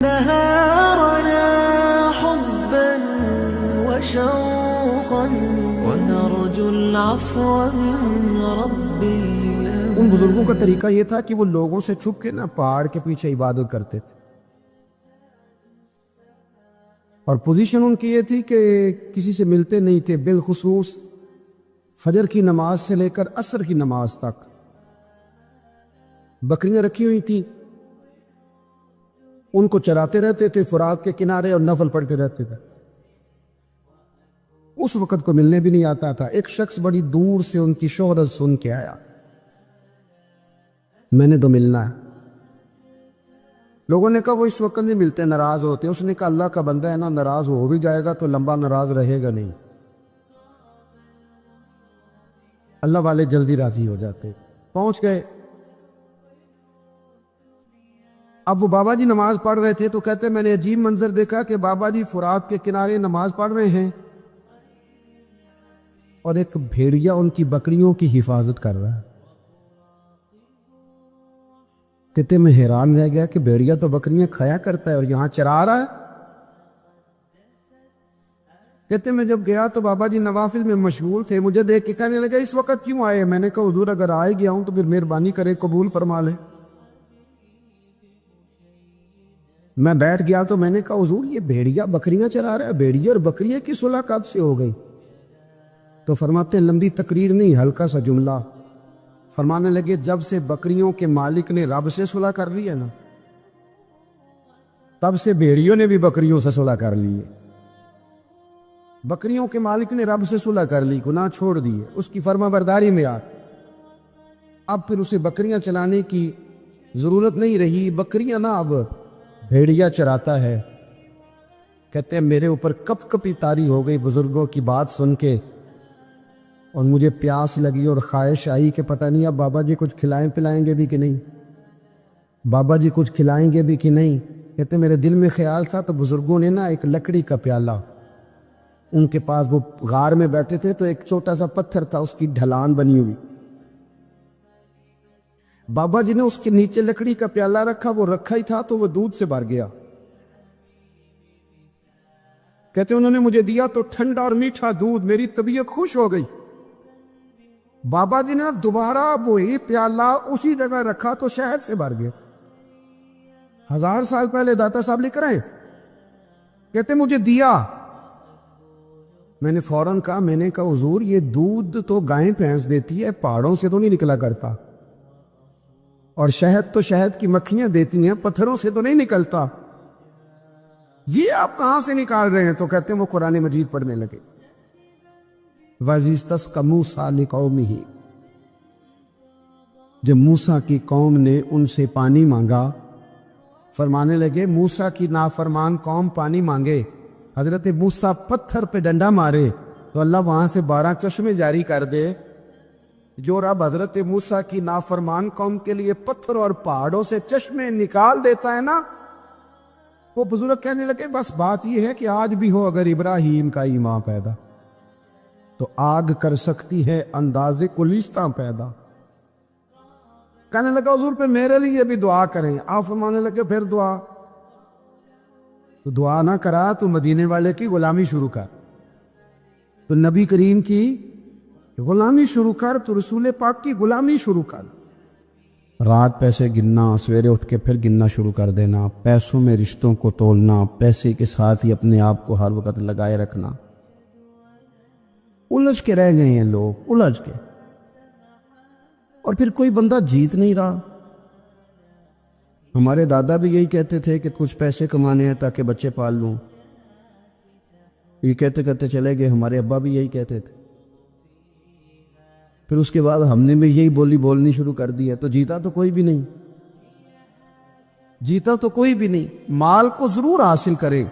نهارنا حبا وشوقا ونرجو العفو من رب الأمن. ان بزرگوں کا طریقہ یہ تھا کہ وہ لوگوں سے چھپ کے پہاڑ کے پیچھے عبادت کرتے تھے، اور پوزیشن ان کی یہ تھی کہ کسی سے ملتے نہیں تھے، بالخصوص فجر کی نماز سے لے کر عصر کی نماز تک. بکریاں رکھی ہوئی تھیں، ان کو چراتے رہتے تھے فرات کے کنارے اور نفل پڑھتے رہتے تھے. اس وقت کو ملنے بھی نہیں آتا تھا. ایک شخص بڑی دور سے ان کی شہرت سن کے آیا، میں نے تو ملنا ہے. لوگوں نے کہا وہ اس وقت نہیں ملتے، ناراض ہوتے. اس نے کہا اللہ کا بندہ ہے نا، ناراض ہو بھی جائے گا تو لمبا ناراض رہے گا نہیں، اللہ والے جلدی راضی ہو جاتے. پہنچ گئے. اب وہ بابا جی نماز پڑھ رہے تھے تو کہتے میں نے عجیب منظر دیکھا کہ بابا جی فرات کے کنارے نماز پڑھ رہے ہیں اور ایک بھیڑیا ان کی بکریوں کی حفاظت کر رہا ہے. کہتے میں حیران رہ گیا کہ بھیڑیا تو بکریاں کھایا کرتا ہے اور یہاں چرا رہا ہے. کہتے میں جب گیا تو بابا جی نوافل میں مشغول تھے، مجھے دیکھ کے کہنے لگا اس وقت کیوں آئے؟ میں نے کہا حضور اگر آئے گیا ہوں تو پھر مہربانی کرے قبول فرما لے. میں بیٹھ گیا تو میں نے کہا حضور یہ بھیڑیا بکریاں چرا رہا ہے، بھیڑیا اور بکریاں کی صلح کب سے ہو گئی؟ تو فرماتے ہیں لمبی تقریر نہیں، ہلکا سا جملہ. فرمانے لگے جب سے بکریوں کے مالک نے رب سے صلح کر لی ہے نا، تب سے بھیڑیوں نے بھی بکریوں سے صلح کر لی ہے. بکریوں کے مالک نے رب سے صلح کر لی، گناہ چھوڑ دیے، اس کی فرما برداری میں آ. اب پھر اسے بکریاں چلانے کی ضرورت نہیں رہی. بکریاں نا اب بھیڑیا چراتا ہے. کہتے ہیں میرے اوپر کپ کپی طاری ہو گئی بزرگوں کی بات سن کے، اور مجھے پیاس لگی اور خواہش آئی کہ پتہ نہیں اب بابا جی کچھ کھلائیں پلائیں گے بھی کہ نہیں، بابا جی کچھ کھلائیں گے بھی کہ نہیں. کہتے میرے دل میں خیال تھا تو بزرگوں نے نا ایک لکڑی کا پیالہ، ان کے پاس وہ غار میں بیٹھے تھے تو ایک چھوٹا سا پتھر تھا، اس کی ڈھلان بنی ہوئی. بابا جی نے اس کے نیچے لکڑی کا پیالہ رکھا، وہ رکھا ہی تھا تو وہ دودھ سے بھر گیا. کہتے انہوں نے مجھے دیا تو ٹھنڈا اور میٹھا دودھ، میری طبیعت خوش ہو گئی. بابا جی نے دوبارہ وہی پیالہ اسی جگہ رکھا تو شہد سے بھر گیا. 1000 سال پہلے داتا صاحب لکھ رہے ہیں. کہتے مجھے دیا. میں نے فوراً کہا، میں نے کہا حضور یہ دودھ تو گائیں بھینس دیتی ہے، پہاڑوں سے تو نہیں نکلا کرتا، اور شہد تو شہد کی مکھیاں دیتی ہیں، پتھروں سے تو نہیں نکلتا، یہ آپ کہاں سے نکال رہے ہیں؟ تو کہتے ہیں وہ قرآن مجید پڑھنے لگے. وَإِذِ اسْتَسْقَىٰ مُوسَىٰ لِقَوْمِهِ، جب موسیٰ کی قوم نے ان سے پانی مانگا. فرمانے لگے موسیٰ کی نافرمان قوم پانی مانگے، حضرت موسیٰ پتھر پہ ڈنڈا مارے تو اللہ وہاں سے 12 چشمے جاری کر دے. جو رب حضرت موسیٰ کی نافرمان قوم کے لیے پتھر اور پہاڑوں سے چشمے نکال دیتا ہے نا، وہ بزرگ کہنے لگے بس بات یہ ہے کہ آج بھی ہو اگر ابراہیم کا ایمان پیدا تو آگ کر سکتی ہے انداز گلستاں پیدا. کہنے لگا حضور پہ میرے لیے بھی دعا کریں. آپ فرمانے لگے پھر دعا؟ تو دعا نہ کرا تو مدینے والے کی غلامی شروع کر، تو نبی کریم کی غلامی شروع کر، تو رسول پاک کی غلامی شروع کر. رات پیسے گننا، سویرے اٹھ کے پھر گننا شروع کر دینا، پیسوں میں رشتوں کو تولنا، پیسے کے ساتھ ہی اپنے آپ کو ہر وقت لگائے رکھنا. الجھ کے رہ گئے ہیں لوگ، الجھ کے. اور پھر کوئی بندہ جیت نہیں رہا. ہمارے دادا بھی یہی کہتے تھے کہ کچھ پیسے کمانے ہیں تاکہ بچے پال لوں، یہ کہتے کہتے چلے گئے. ہمارے ابا بھی یہی کہتے تھے. پھر اس کے بعد ہم نے بھی یہی بولنی شروع کر دی ہے. تو جیتا تو کوئی بھی نہیں، جیتا تو کوئی بھی نہیں. مال کو ضرور حاصل کرے.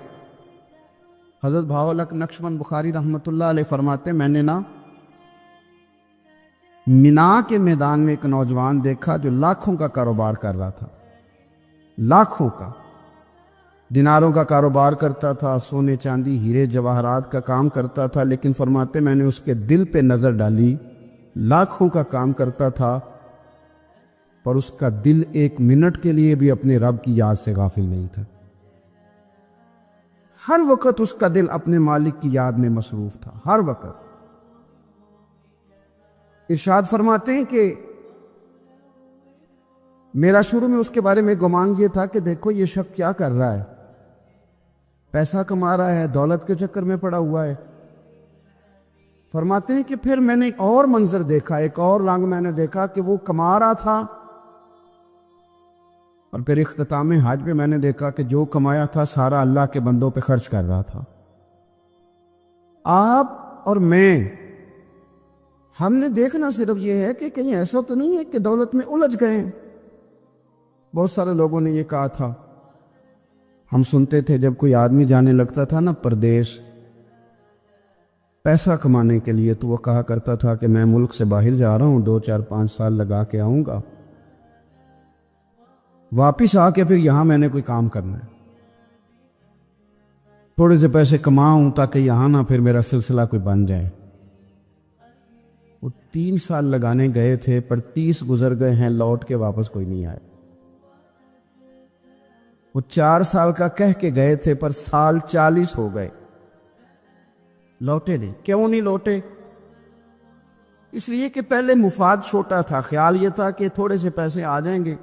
حضرت بہاءالحق نقشبند بخاری رحمۃ اللہ علیہ فرماتے میں نے نا مینا کے میدان میں ایک نوجوان دیکھا جو لاکھوں کا کاروبار کر رہا تھا، لاکھوں کا، دیناروں کا کاروبار کرتا تھا، سونے چاندی ہیرے جواہرات کا کام کرتا تھا. لیکن فرماتے میں نے اس کے دل پہ نظر ڈالی، لاکھوں کا کام کرتا تھا پر اس کا دل 1 منٹ کے لیے بھی اپنے رب کی یاد سے غافل نہیں تھا. ہر وقت اس کا دل اپنے مالک کی یاد میں مصروف تھا، ہر وقت۔ ارشاد فرماتے ہیں کہ میرا شروع میں اس کے بارے میں گمان یہ تھا کہ دیکھو یہ شخص کیا کر رہا ہے، پیسہ کما رہا ہے، دولت کے چکر میں پڑا ہوا ہے۔ فرماتے ہیں کہ پھر میں نے ایک اور منظر دیکھا، ایک اور رنگ میں نے دیکھا کہ وہ کما رہا تھا، اور پھر اختتام حج میں نے دیکھا کہ جو کمایا تھا سارا اللہ کے بندوں پہ خرچ کر رہا تھا۔ آپ اور میں، ہم نے دیکھنا صرف یہ ہے کہ کہیں ایسا تو نہیں ہے کہ دولت میں الجھ گئے۔ بہت سارے لوگوں نے یہ کہا تھا، ہم سنتے تھے جب کوئی آدمی جانے لگتا تھا نا پردیش پیسہ کمانے کے لیے، تو وہ کہا کرتا تھا کہ میں ملک سے باہر جا رہا ہوں، 2 4 5 سال لگا کے آؤں گا، واپس آ کے پھر یہاں میں نے کوئی کام کرنا ہے، تھوڑے سے پیسے کماؤں تاکہ یہاں نہ پھر میرا سلسلہ کوئی بن جائے۔ وہ 3 سال لگانے گئے تھے، پر 30 گزر گئے ہیں، لوٹ کے واپس کوئی نہیں آئے۔ وہ 4 سال کا کہہ کے گئے تھے، پر سال 40 ہو گئے، لوٹے نہیں۔ کیوں نہیں لوٹے؟ اس لیے کہ پہلے مفاد چھوٹا تھا، خیال یہ تھا کہ تھوڑے سے پیسے آ جائیں گے،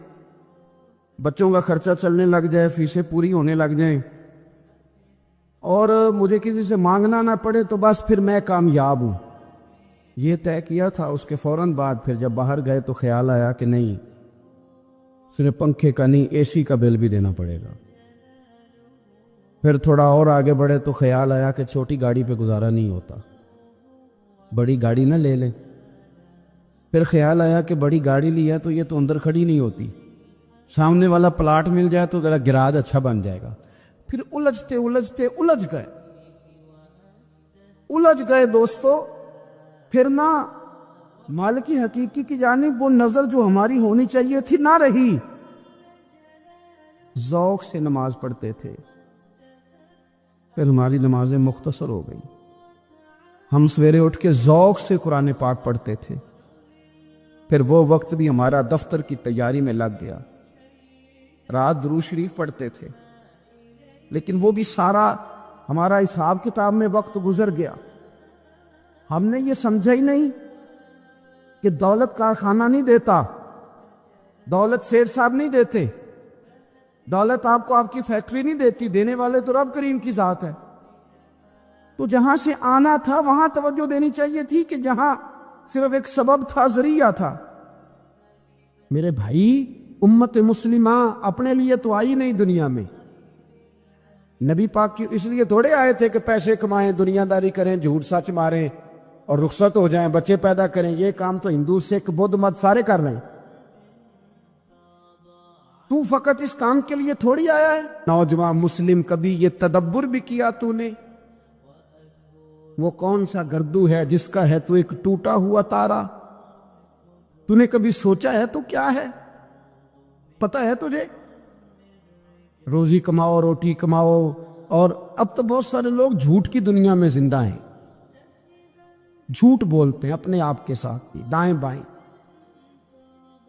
بچوں کا خرچہ چلنے لگ جائے، فیسیں پوری ہونے لگ جائیں، اور مجھے کسی سے مانگنا نہ پڑے، تو بس پھر میں کامیاب ہوں۔ یہ طے کیا تھا۔ اس کے فوراً بعد پھر جب باہر گئے تو خیال آیا کہ نہیں، صرف پنکھے کا نہیں، اے سی کا بل بھی دینا پڑے گا۔ پھر تھوڑا اور آگے بڑھے تو خیال آیا کہ چھوٹی گاڑی پہ گزارا نہیں ہوتا، بڑی گاڑی نہ لے لیں۔ پھر خیال آیا کہ بڑی گاڑی لیا تو یہ تو اندر کھڑی نہیں ہوتی، سامنے والا پلاٹ مل جائے تو ذرا گراج اچھا بن جائے گا۔ پھر الجھتے الجھتے الجھ گئے دوستو۔ پھر نہ مالک حقیقی کی جانب وہ نظر جو ہماری ہونی چاہیے تھی نہ رہی۔ ذوق سے نماز پڑھتے تھے، پھر ہماری نمازیں مختصر ہو گئی۔ ہم سویرے اٹھ کے ذوق سے قرآن پاک پڑھتے تھے، پھر وہ وقت بھی ہمارا دفتر کی تیاری میں لگ گیا۔ رات درود شریف پڑھتے تھے، لیکن وہ بھی سارا ہمارا حساب کتاب میں وقت گزر گیا۔ ہم نے یہ سمجھا ہی نہیں کہ دولت کارخانہ نہیں دیتا، دولت سیر صاحب نہیں دیتے، دولت آپ کو آپ کی فیکٹری نہیں دیتی، دینے والے تو رب کریم کی ذات ہے۔ تو جہاں سے آنا تھا وہاں توجہ دینی چاہیے تھی کہ جہاں صرف ایک سبب تھا، ذریعہ تھا۔ میرے بھائی، امت مسلمہ اپنے لیے تو آئی نہیں دنیا میں، نبی پاک کی اس لیے تھوڑے آئے تھے کہ پیسے کمائیں، دنیا داری کریں، جھوٹ سچ ماریں اور رخصت ہو جائیں، بچے پیدا کریں۔ یہ کام تو ہندو سکھ بدھ مت سارے کر رہے ہیں، تو فقط اس کام کے لیے تھوڑی آیا ہے۔ نوجوان مسلم، کبھی یہ تدبر بھی کیا تو نے؟ وہ کون سا گردو ہے جس کا ہے تو ایک ٹوٹا ہوا تارا؟ تو نے کبھی سوچا ہے تو کیا ہے؟ پتہ ہے تجھے؟ روزی کماؤ، روٹی کماؤ، اور اب تو بہت سارے لوگ جھوٹ کی دنیا میں زندہ ہیں، جھوٹ بولتے ہیں اپنے آپ کے ساتھ بھی، دائیں بائیں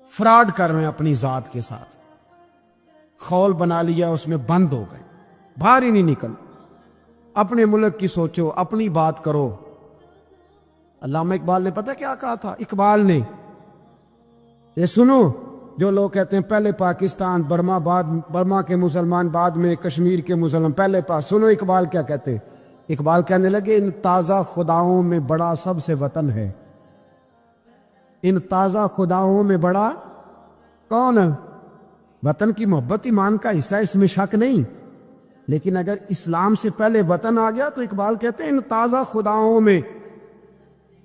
فراڈ کر رہے ہیں اپنی ذات کے ساتھ، خول بنا لیا، اس میں بند ہو گئے، باہر ہی نہیں نکل۔ اپنے ملک کی سوچو، اپنی بات کرو۔ علامہ اقبال نے پتہ کیا کہا تھا؟ اقبال نے، یہ سنو، جو لوگ کہتے ہیں پہلے پاکستان، برما کے مسلمان بعد میں، کشمیر کے مسلمان پہلے سنو اقبال کیا کہتے ہیں۔ اقبال کہنے لگے، ان تازہ خداؤں میں بڑا سب سے وطن ہے۔ ان تازہ خداؤں میں بڑا کون ہے؟ وطن کی محبت ایمان کا حصہ، اس میں شک نہیں، لیکن اگر اسلام سے پہلے وطن آ گیا تو اقبال کہتے ہیں ان تازہ خداؤں میں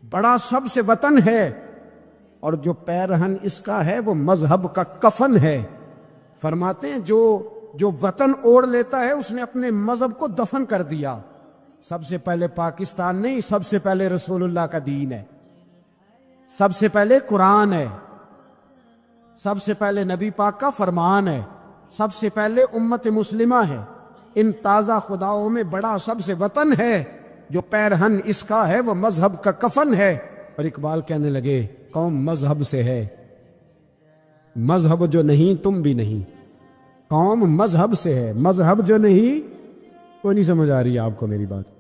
بڑا سب سے وطن ہے، اور جو پیرہن اس کا ہے وہ مذہب کا کفن ہے۔ فرماتے ہیں جو وطن اوڑھ لیتا ہے اس نے اپنے مذہب کو دفن کر دیا۔ سب سے پہلے پاکستان نہیں، سب سے پہلے رسول اللہ کا دین ہے، سب سے پہلے قرآن ہے، سب سے پہلے نبی پاک کا فرمان ہے، سب سے پہلے امت مسلمہ ہے۔ ان تازہ خداؤں میں بڑا سب سے وطن ہے، جو پیرہن اس کا ہے وہ مذہب کا کفن ہے۔ اور اقبال کہنے لگے، قوم مذہب سے ہے، مذہب جو نہیں تم بھی نہیں۔ قوم مذہب سے ہے، مذہب جو نہیں کوئی نہیں سمجھ آ رہی ہے آپ کو میری بات؟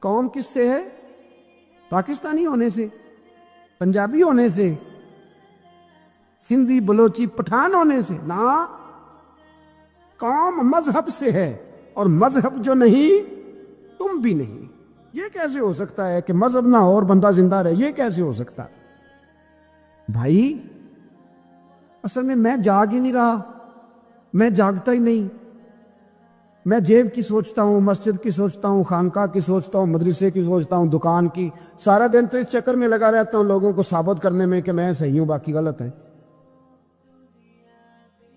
قوم کس سے ہے؟ پاکستانی ہونے سے، پنجابی ہونے سے، سندھی بلوچی پٹھان ہونے سے؟ نہ، قوم مذہب سے ہے، اور مذہب جو نہیں تم بھی نہیں۔ یہ کیسے ہو سکتا ہے کہ مذہب نہ ہو اور بندہ زندہ رہے؟ یہ کیسے ہو سکتا؟ بھائی اصل میں جاگ ہی نہیں رہا، میں جاگتا ہی نہیں، میں جیب کی سوچتا ہوں، مسجد کی سوچتا ہوں، خانقاہ کی سوچتا ہوں، مدرسے کی سوچتا ہوں، دکان کی، سارا دن تو اس چکر میں لگا رہتا ہوں لوگوں کو ثابت کرنے میں کہ میں صحیح ہوں باقی غلط ہیں۔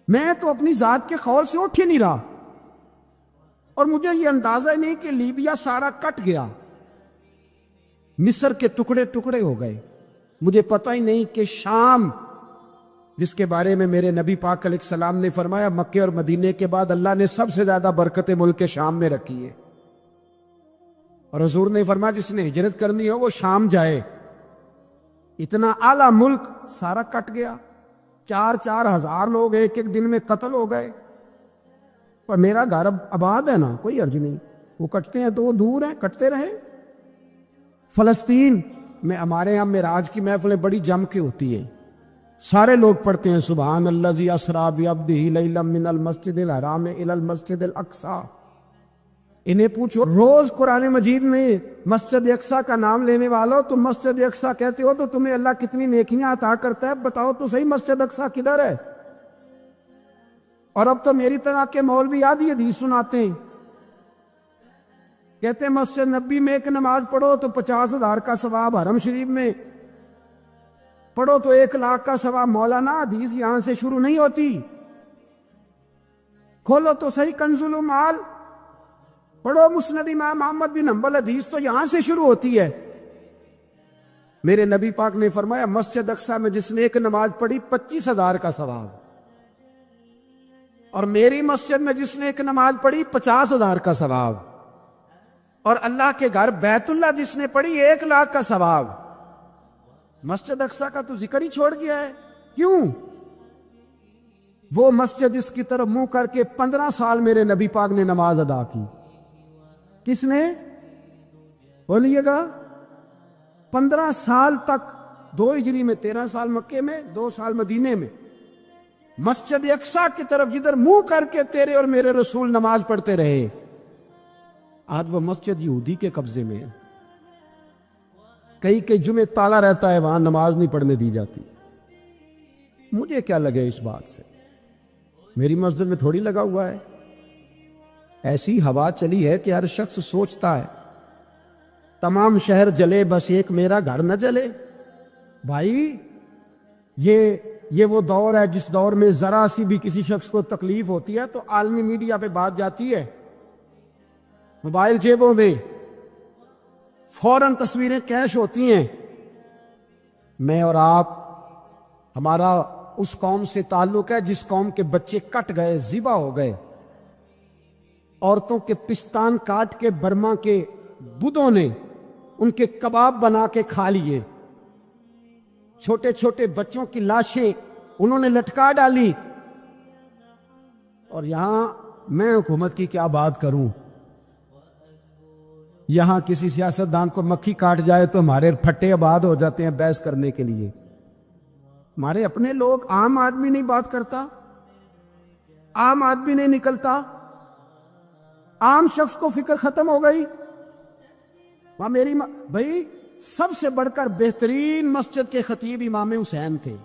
میں تو اپنی ذات کے خول سے اٹھ ہی نہیں رہا، اور مجھے یہ اندازہ ہی نہیں کہ لیبیا سارا کٹ گیا، مصر کے ٹکڑے ٹکڑے ہو گئے، مجھے پتہ ہی نہیں کہ شام، جس کے بارے میں میرے نبی پاک علیہ السلام نے فرمایا مکے اور مدینے کے بعد اللہ نے سب سے زیادہ برکت ملک کے شام میں رکھی ہے، اور حضور نے فرمایا جس نے ہجرت کرنی ہو وہ شام جائے۔ اتنا اعلیٰ ملک سارا کٹ گیا، 4,000 ہزار لوگ ایک ایک دن میں قتل ہو گئے، پر میرا گھر آباد ہے نا، کوئی عرض نہیں، وہ کٹتے ہیں تو وہ دور ہیں، کٹتے رہے۔ فلسطین میں ہمارے یہاں معراج کی محفلیں بڑی جم کے ہوتی ہیں، سارے لوگ پڑھتے ہیں سبحان الذی اسریٰ بعبدہ لیلا من المسجد الحرام الی المسجد الاقصی۔ انہیں پوچھو روز قرآن مجید میں مسجد اقصی کا نام لینے والوں، تم مسجد اقصی کہتے ہو تو تمہیں اللہ کتنی نیکیاں عطا کرتا ہے، بتاؤ تو صحیح مسجد اقصی کدھر ہے؟ اور اب تو میری طرح کے مولوی آدھی حدیث سناتے ہیں، کہتے ہیں مسجد نبی میں ایک نماز پڑھو تو 50,000 کا ثواب، حرم شریف میں پڑھو تو 1,00,000 کا ثواب۔ مولانا حدیث یہاں سے شروع نہیں ہوتی، کھولو تو صحیح کنز المال، پڑھو مسند امام احمد بن حنبل، حدیث تو یہاں سے شروع ہوتی ہے۔ میرے نبی پاک نے فرمایا مسجد اقصی میں جس نے ایک نماز پڑھی 25,000 کا ثواب، اور میری مسجد میں جس نے ایک نماز پڑھی 50,000 کا ثواب، اور اللہ کے گھر بیت اللہ جس نے پڑھی 1,00,000 کا ثواب۔ مسجد اقصی کا تو ذکر ہی چھوڑ گیا ہے، کیوں؟ وہ مسجد اس کی طرف منہ کر کے 15 سال میرے نبی پاک نے نماز ادا کی۔ کس نے؟ بولیے گا 15 سال تک، 2 ہجری میں 13 سال مکے میں، 2 سال مدینے میں، مسجد اقصی کی طرف جدھر منہ کر کے تیرے اور میرے رسول نماز پڑھتے رہے۔ آج وہ مسجد یہودی کے قبضے میں ہے، کئی جمعے تالا رہتا ہے، وہاں نماز نہیں پڑھنے دی جاتی۔ مجھے کیا لگے اس بات سے؟ میری مسجد میں تھوڑی لگا ہوا ہے۔ ایسی ہوا چلی ہے کہ ہر شخص سوچتا ہے تمام شہر جلے بس ایک میرا گھر نہ جلے۔ بھائی یہ وہ دور ہے جس دور میں ذرا سی بھی کسی شخص کو تکلیف ہوتی ہے تو عالمی میڈیا پہ بات جاتی ہے، موبائل جیبوں میں فوراً تصویریں کیش ہوتی ہیں۔ میں اور آپ، ہمارا اس قوم سے تعلق ہے جس قوم کے بچے کٹ گئے، ذبح ہو گئے، عورتوں کے پستان کاٹ کے برما کے بدھوں نے ان کے کباب بنا کے کھا لیے، چھوٹے چھوٹے بچوں کی لاشیں انہوں نے لٹکا ڈالی، اور یہاں میں حکومت کی کیا بات کروں؟ یہاں کسی سیاستدان کو مکھی کاٹ جائے تو ہمارے پھٹے آباد ہو جاتے ہیں بحث کرنے کے لیے۔ ہمارے اپنے لوگ، عام آدمی نہیں بات کرتا، عام آدمی نہیں نکلتا، عام شخص کو فکر ختم ہو گئی۔ وہاں بھائی سب سے بڑھ کر بہترین مسجد کے خطیب امام حسین تھے۔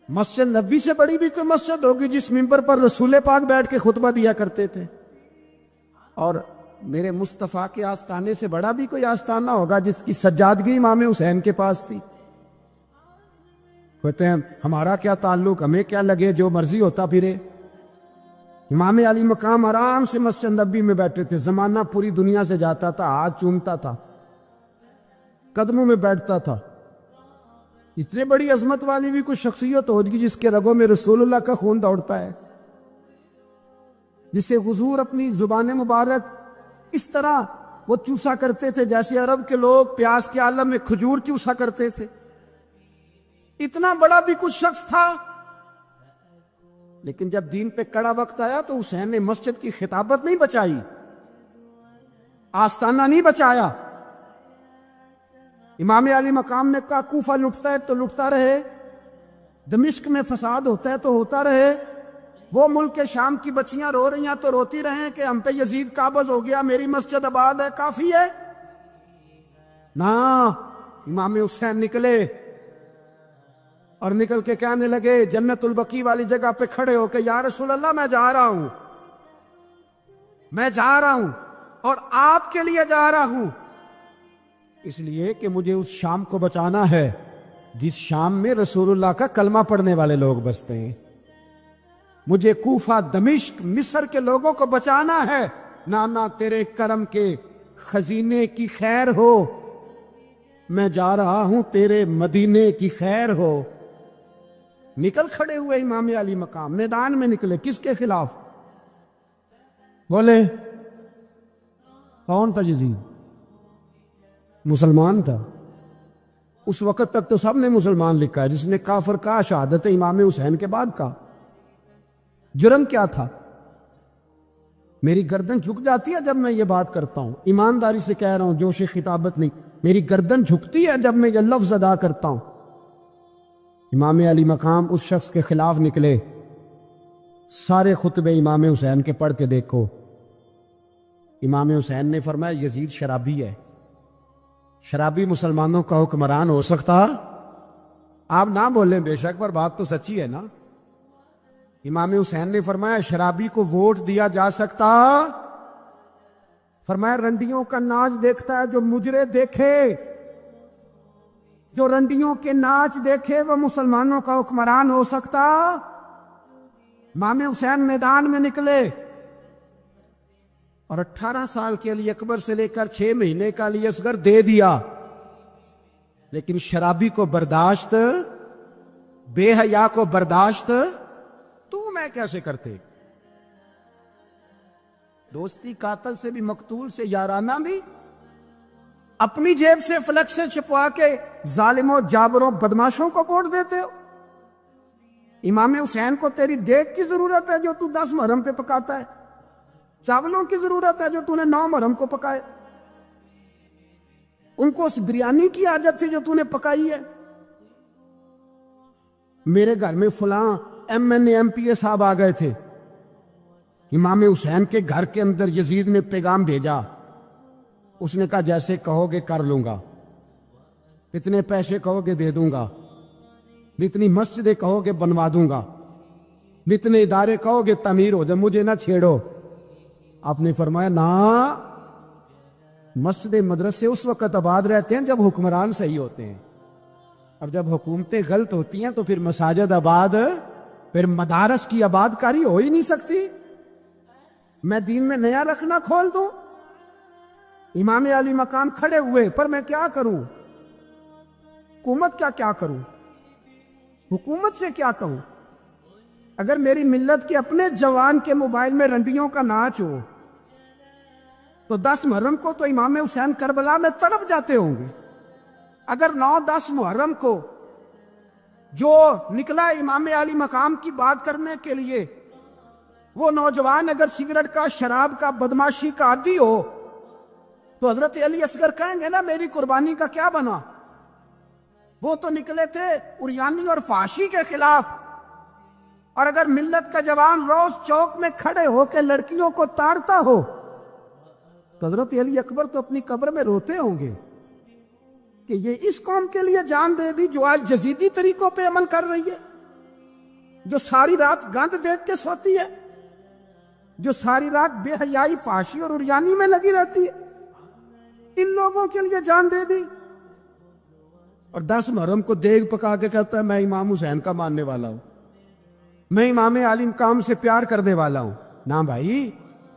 مسجد نبوی سے بڑی بھی کوئی مسجد ہوگی جس ممبر پر رسول پاک بیٹھ کے خطبہ دیا کرتے تھے، اور میرے مصطفیٰ کے آستانے سے بڑا بھی کوئی آستانہ ہوگا جس کی سجادگی امام حسین کے پاس تھی۔ کہتے ہیں ہمارا کیا تعلق، ہمیں کیا لگے، جو مرضی ہوتا پھرے۔ امام علی مقام آرام سے مسجد نبوی میں بیٹھے تھے، زمانہ پوری دنیا سے جاتا تھا، ہاتھ چومتا تھا، قدموں میں بیٹھتا تھا۔ اتنے بڑی عظمت والی بھی کوئی شخصیت ہوگی جس کے رگوں میں رسول اللہ کا خون دوڑتا ہے، جسے حضور اپنی زبان مبارک اس طرح وہ چوسا کرتے تھے جیسے عرب کے لوگ پیاس کے عالم میں کھجور چوسا کرتے تھے۔ اتنا بڑا بھی کچھ شخص تھا، لیکن جب دین پہ کڑا وقت آیا تو حسین نے مسجد کی خطابت نہیں بچائی، آستانہ نہیں بچایا۔ امام علی مقام نے کہا کوفہ لٹتا ہے تو لٹتا رہے، دمشق میں فساد ہوتا ہے تو ہوتا رہے، وہ ملک کے شام کی بچیاں رو رہی ہیں تو روتی رہیں کہ ہم پہ یزید قابض ہو گیا، میری مسجد آباد ہے، کافی ہے نا۔ امام حسین نکلے اور نکل کے کہنے لگے جنت البقیع والی جگہ پہ کھڑے ہو کے یا رسول اللہ میں جا رہا ہوں، میں جا رہا ہوں اور آپ کے لیے جا رہا ہوں، اس لیے کہ مجھے اس شام کو بچانا ہے جس شام میں رسول اللہ کا کلمہ پڑھنے والے لوگ بستے ہیں، مجھے کوفہ دمشق مصر کے لوگوں کو بچانا ہے، نانا تیرے کرم کے خزینے کی خیر ہو، میں جا رہا ہوں تیرے مدینے کی خیر ہو۔ نکل کھڑے ہوئے امام علی مقام، میدان میں نکلے، کس کے خلاف؟ بولے کون تھا؟ یزید مسلمان تھا، اس وقت تک تو سب نے مسلمان لکھا ہے، جس نے کافر کہا شہادت امام حسین کے بعد کا جرم کیا تھا؟ میری گردن جھک جاتی ہے جب میں یہ بات کرتا ہوں، ایمانداری سے کہہ رہا ہوں، جوش خطابت نہیں، میری گردن جھکتی ہے جب میں یہ لفظ ادا کرتا ہوں۔ امام علی مقام اس شخص کے خلاف نکلے، سارے خطبے امام حسین کے پڑھ کے دیکھو، امام حسین نے فرمایا یزید شرابی ہے، شرابی مسلمانوں کا حکمران ہو سکتا؟ آپ نہ بولیں بے شک، پر بات تو سچی ہے نا۔ امام حسین نے فرمایا شرابی کو ووٹ دیا جا سکتا؟ فرمایا رنڈیوں کا ناچ دیکھتا ہے جو مجرے دیکھے، جو رنڈیوں کے ناچ دیکھے وہ مسلمانوں کا حکمران ہو سکتا؟ امام حسین میدان میں نکلے اور 18 سال کے علی اکبر سے لے کر 6 مہینے کا علی اصغر دے دیا، لیکن شرابی کو برداشت، بے حیا کو برداشت تو میں کیسے کرتے؟ دوستی قاتل سے بھی، مقتول سے یارانہ بھی، اپنی جیب سے فلک سے چھپوا کے ظالموں جابروں بدماشوں کو ووٹ دیتے ہو۔ امام حسین کو تیری دیگ کی ضرورت ہے جو تو 10 محرم پہ پکاتا ہے، چاولوں کی ضرورت ہے جو تو نے 9 محرم کو پکائے، ان کو اس بریانی کی عادت تھی جو تو نے پکائی ہے۔ میرے گھر میں فلاں MNA MPA صاحب آ گئے تھے، امام حسین کے گھر کے اندر یزید نے پیغام بھیجا، اس نے کہا جیسے کہو گے کر لوں گا، اتنے پیسے کہو گے دے دوں گا، اتنی مسجدیں کہو گے بنوا دوں گا، اتنے ادارے کہو گے تعمیر ہو جائے، مجھے نہ چھیڑو۔ آپ نے فرمایا نا، مسجد مدرسے اس وقت آباد رہتے ہیں جب حکمران صحیح ہوتے ہیں، اور جب حکومتیں غلط ہوتی ہیں تو پھر مساجد آباد، پھر مدارس کی آباد کاری ہو ہی نہیں سکتی۔ میں دین میں نیا رکھنا کھول دوں؟ امام علی مقام کھڑے ہوئے، پر میں کیا کروں؟ حکومت کیا کروں؟ حکومت سے کیا کہوں؟ اگر میری ملت کے اپنے جوان کے موبائل میں رنڈیوں کا ناچ ہو تو 10 محرم کو تو امام حسین کربلا میں تڑپ جاتے ہوں گے۔ اگر 9-10 محرم کو جو نکلا امام علی مقام کی بات کرنے کے لیے، وہ نوجوان اگر سگریٹ کا، شراب کا، بدماشی کا عادی ہو تو حضرت علی اصغر کہیں گے نا میری قربانی کا کیا بنا؟ وہ تو نکلے تھے عریانی اور فحاشی کے خلاف، اور اگر ملت کا جوان روز چوک میں کھڑے ہو کے لڑکیوں کو تاڑتا ہو تو حضرت علی اکبر تو اپنی قبر میں روتے ہوں گے کہ یہ اس قوم کے لیے جان دے دی جو آج جزیدی طریقوں پہ عمل کر رہی ہے، جو ساری رات گند دیکھ کے سوتی ہے، جو ساری رات بے حیائی، فحاشی اور عریانی میں لگی رہتی ہے، ان لوگوں کے لیے جان دے دی، اور 10 محرم کو دیگ پکا کے کہتا ہے میں امام حسین کا ماننے والا ہوں، میں امام علی مقام سے پیار کرنے والا ہوں۔ نہ بھائی،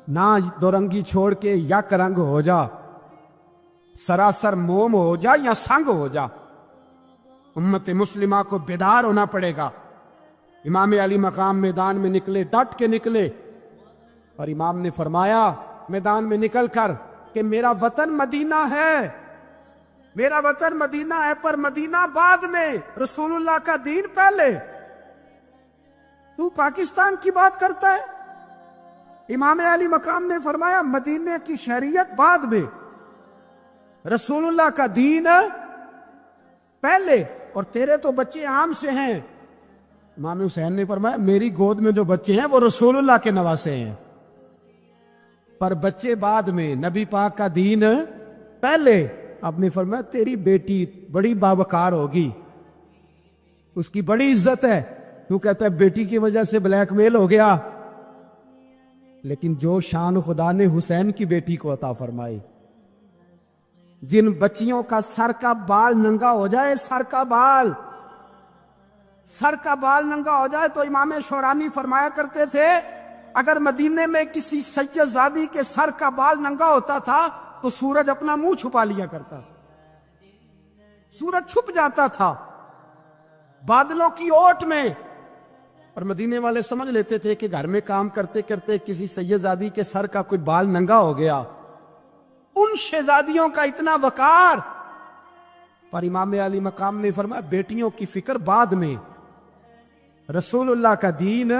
نہ دو رنگی چھوڑ کے یک رنگ ہو جا، سراسر موم ہو جا یا سنگ ہو جا، امت مسلمہ کو بیدار ہونا پڑے گا۔ امام علی مقام میدان میں نکلے، ڈٹ کے نکلے، اور امام نے فرمایا میدان میں نکل کر کہ میرا وطن مدینہ ہے، میرا وطن مدینہ ہے، پر مدینہ بعد میں، رسول اللہ کا دین پہلے۔ تو پاکستان کی بات کرتا ہے؟ امام علی مقام نے فرمایا مدینے کی شریعت بعد میں، رسول اللہ کا دین پہلے، اور تیرے تو بچے عام سے ہیں۔ امام حسین نے فرمایا میری گود میں جو بچے ہیں وہ رسول اللہ کے نواسے ہیں، پر بچے بعد میں، نبی پاک کا دین پہلے۔ آپ نے فرمایا تیری بیٹی بڑی باوقار ہوگی، اس کی بڑی عزت ہے، تو کہتا ہے بیٹی کی وجہ سے بلیک میل ہو گیا، لیکن جو شان خدا نے حسین کی بیٹی کو عطا فرمائی، جن بچیوں کا سر کا بال ننگا ہو جائے، سر کا بال ننگا ہو جائے، تو امام شورانی فرمایا کرتے تھے اگر مدینے میں کسی سید زادی کے سر کا بال ننگا ہوتا تھا تو سورج اپنا منہ چھپا لیا کرتا، سورج چھپ جاتا تھا بادلوں کی اوٹ میں، اور مدینے والے سمجھ لیتے تھے کہ گھر میں کام کرتے کرتے کسی سید زادی کے سر کا کوئی بال ننگا ہو گیا۔ ان شہزادیوں کا اتنا وقار، پر امام علی مقام نے فرمایا بیٹیوں کی فکر بعد میں، رسول اللہ کا دین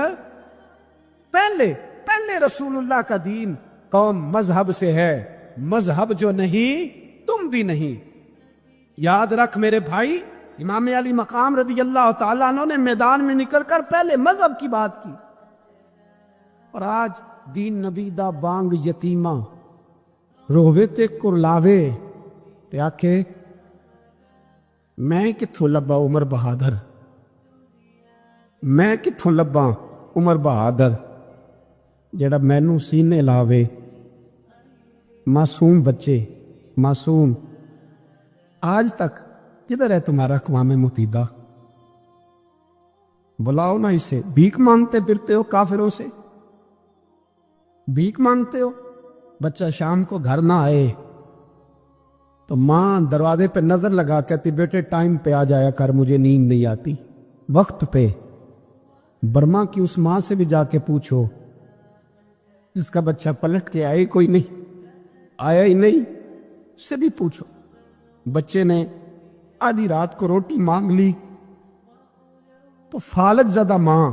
پہلے رسول اللہ کا دین۔ قوم مذہب سے ہے، مذہب جو نہیں تم بھی نہیں۔ یاد رکھ میرے بھائی، امام علی مقام رضی اللہ تعالیٰ عنہ نے میدان میں نکل کر پہلے مذہب کی بات کی، اور آج دین نبی دا بانگ یتیمہ رووے تے کرلاوے تے آکھے میں کتھوں لبا عمر بہادر، میں کتھوں لبا عمر بہادر جڑا مینوں سینے لاوے۔ معصوم بچے، معصوم، آج تک کدھر ہے تمہارا اقوام متحدہ؟ بلاؤ نا اسے۔ بھیک مانگتے پھرتے ہو کافروں سے، بھیک مانگتے ہو۔ بچہ شام کو گھر نہ آئے تو ماں دروازے پہ نظر لگا کہتی بیٹے ٹائم پہ آ جایا کر، مجھے نیند نہیں آتی، وقت پہ۔ برما کی اس ماں سے بھی جا کے پوچھو جس کا بچہ پلٹ کے آئے کوئی نہیں، آیا ہی نہیں، اس سے بھی پوچھو۔ بچے نے آدھی رات کو روٹی مانگ لی تو فالج زدہ ماں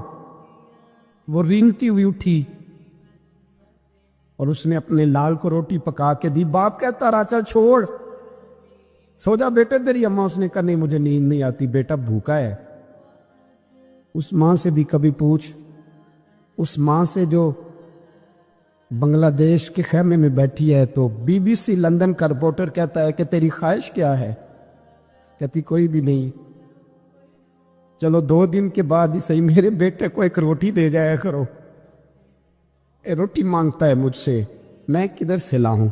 وہ رینگتی ہوئی اٹھی اور اس نے اپنے لال کو روٹی پکا کے دی۔ باپ کہتا راچا چھوڑ، سو جا بیٹے تیری اماں۔ اس نے کہا نہیں مجھے نیند نہیں آتی، بیٹا بھوکا ہے۔ اس ماں سے بھی کبھی پوچھ، اس ماں سے جو بنگلہ دیش کے خیمے میں بیٹھی ہے تو بی بی سی لندن کا رپورٹر کہتا ہے کہ تیری خواہش کیا ہے؟ کہتی کوئی بھی نہیں۔ چلو 2 دن کے بعد ہی صحیح میرے بیٹے کو ایک روٹی دے جایا کرو، اے روٹی مانگتا ہے مجھ سے، میں کدھر سے لاؤں؟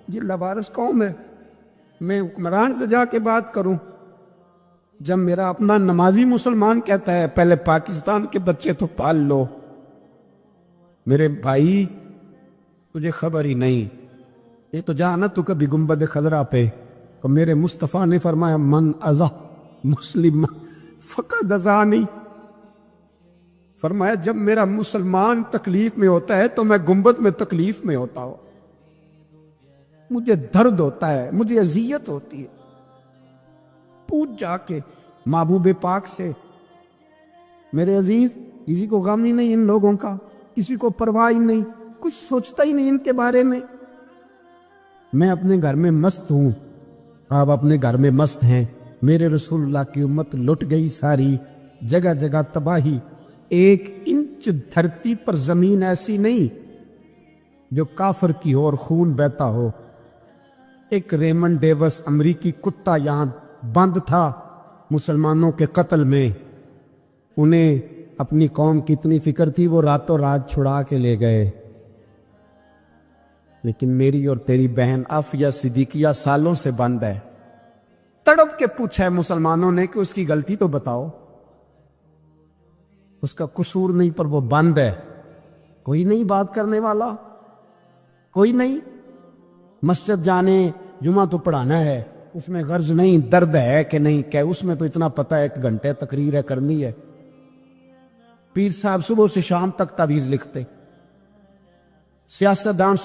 یہ لوارث قوم ہے، میں حکمران سے جا کے بات کروں؟ جب میرا اپنا نمازی مسلمان کہتا ہے پہلے پاکستان کے بچے تو پال لو۔ میرے بھائی تجھے خبر ہی نہیں، یہ تو جانا تو کبھی گنبد خضرا پہ، تو میرے مصطفیٰ نے فرمایا من ازا مسلم فقد ازانی، فرمایا جب میرا مسلمان تکلیف میں ہوتا ہے تو میں گنبد میں تکلیف میں ہوتا ہوں، مجھے درد ہوتا ہے، مجھے اذیت ہوتی ہے۔ پوچھ جا کے محبوب پاک سے۔ میرے عزیز کسی کو غم ہی نہیں ان لوگوں کا، کسی کو پرواہ ہی نہیں، کچھ سوچتا ہی نہیں ان کے بارے میں۔ میں اپنے گھر میں مست ہوں، آپ اپنے گھر میں مست ہیں۔ میرے رسول اللہ کی امت لٹ گئی ساری، جگہ جگہ تباہی، 1 انچ دھرتی پر زمین ایسی نہیں جو کافر کی ہو اور خون بہتا ہو۔ ایک ریمنڈ ڈیوس امریکی کتا یہاں بند تھا مسلمانوں کے قتل میں، انہیں اپنی قوم کی اتنی فکر تھی وہ راتوں رات چھڑا کے لے گئے، لیکن میری اور تیری بہن عافیہ صدیقیہ سالوں سے بند ہے۔ تڑپ کے پوچھا ہے مسلمانوں نے کہ اس کی غلطی تو بتاؤ، اس کا قصور نہیں پر وہ بند ہے، کوئی نہیں بات کرنے والا، کوئی نہیں۔ مسجد جانے جمعہ تو پڑھانا ہے، اس میں غرض نہیں درد ہے کہ نہیں کہ اس میں تو اتنا پتہ ہے 1 گھنٹے تقریر ہے کرنی ہے۔ پیر صاحب صبح سے شام تک تعویذ لکھتے، سیاستدان